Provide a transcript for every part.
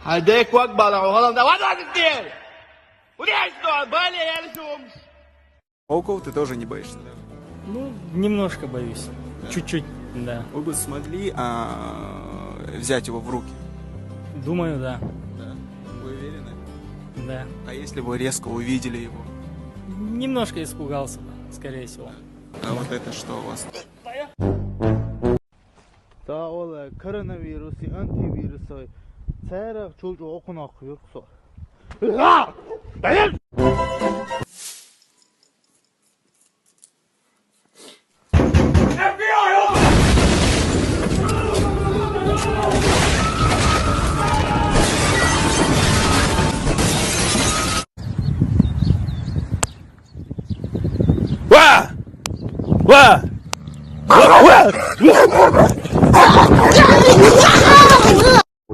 هديك وجبة على غلط ده واحد اتنين ودي что, более я лежу. Пауков ты тоже не боишься, да? Ну, немножко боюсь. Чуть-чуть, да. Вы бы смогли взять его в руки? Думаю, да. Да. Вы уверены? Да. А если вы резко увидели его? Немножко испугался, скорее всего. А вот это что у вас? За ол коронавирусы, антивирусы, цайрах чулж окунақ юқсо.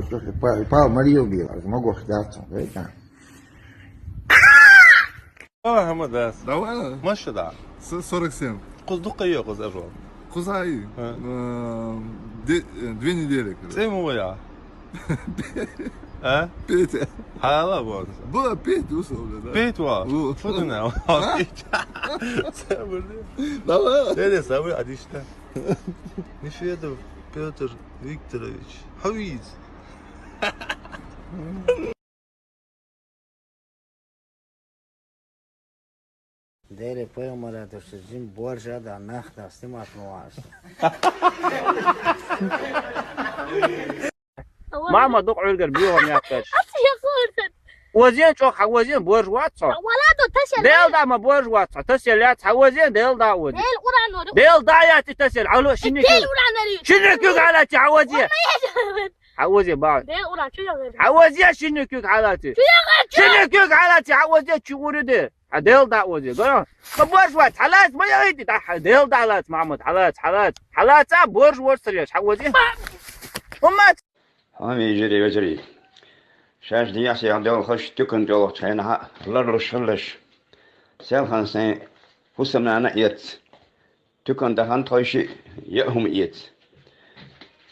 Слушай, Павел Марию убил, могу хляться, да? Давай, Хамадас. Давай. Маша, да. 47. Куздука ее кузажу. Кузаи. 2 недели. Ты моя. А? Петя. Hala bu arada. Была Петя, условно, да. Peyt var. Bu. Bu ne? Sen burada. Давай. Nerede sen bu? Hadi işte. Nefedov Petr Viktorovich. Haviz. Dere pojmara da se zim borja da nahta snimat nuas. ماما دق عرقر بيهم يا كاش يا خالد وزين شو حوزين بورج واتسا ولادو تسل ديل دا ما بورج واتسا تسل يا حوزين ديل دا ودي ديل قران ديل دا يا تسل علو شنك ديل قران شنك على حوزين حوزين بعد ديل قران شو يا حوزين شنك على شنك على حوزين شو ورد ديل دا ودي قال ما بورج وات حالات ما يريد ديل دا حالات محمد حالات بورج واتسا حوزين وما همي يجري وجري شاش دياس يعدل خش تكن جلو تشينها لرش لش سيلخان سين فسمنا نقيت تكن دهان تويشي يهم إيت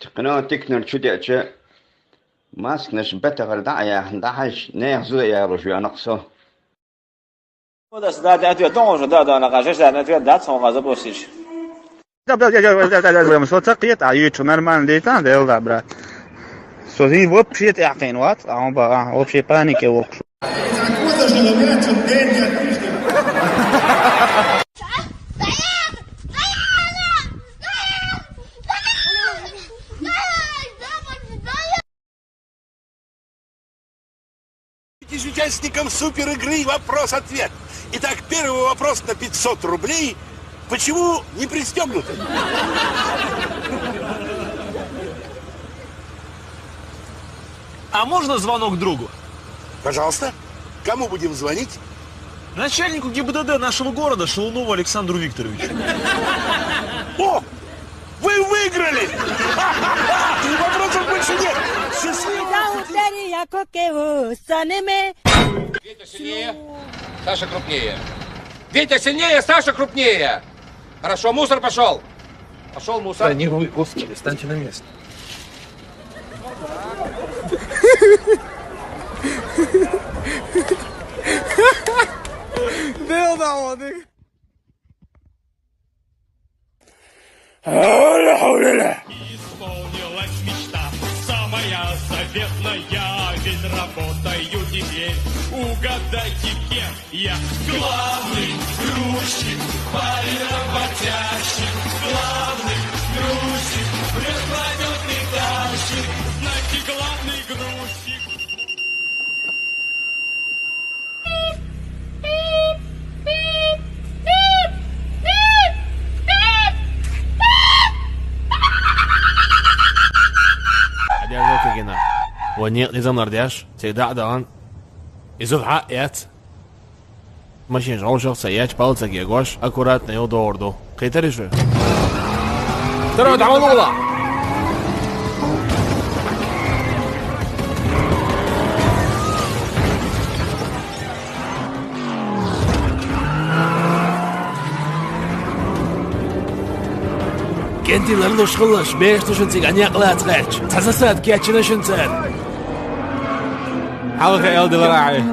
تقنوا تكنر شديتش ماسكنش بتغر دعيا دحش نيخزو يا رجوع نقصه وده سداد أتوي تونج ده أنا قاشش ده أتوي ده صون غازة بوسيش да مسوتقيت عيوت نورمال ده ده ده برا Sozinho, vou puxar até a quem não vou puxar pânico eu vou. Участникам супер игры вопрос-ответ. Итак, первый вопрос на 500 рублей. Почему не пристегнуты? А можно звонок другу? Пожалуйста. Кому будем звонить? Начальнику ГИБДД нашего города Шелунову Александру Викторовичу. О! Вы выиграли! Вопросов больше нет! Витя сильнее, Саша крупнее. Витя сильнее, Саша крупнее. Хорошо, мусор пошел. Пошел мусор. Да не вы, господи, станьте на место. Дел да воды. Исполнилась мечта, самая заветная, ведь работаю теперь. Угадайте, кем я? Главный грузчик, парень работящий, главный грузчик, бесплатный тащик, знаете, главный грузчик. ونيق نظام نرداش تيدع دان إذا حقيت ماشي نجعل شخصيات بالتك يا جوش أكورات نيو دوردو قيتري شو ترى تعمل والله كنتي لرنوش خلش بيش تشنتي عني قلات غيرش تحسسات كياتشنا شنتان حلقة ال دراعي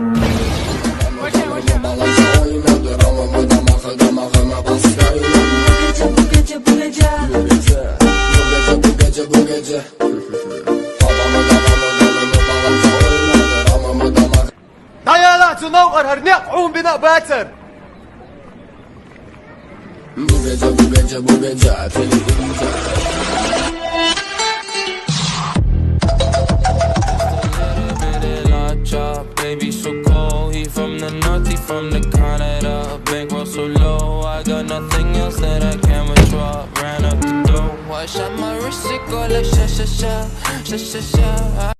Dayalar cunavgar her ne qum bina batır. Bu gece baby so cold, he from the north, he from the Canada. Bankroll so low, I got nothing else that I can withdraw. Ran up the door, I shot my wrist, it go like sha sha sha, sha sha sha.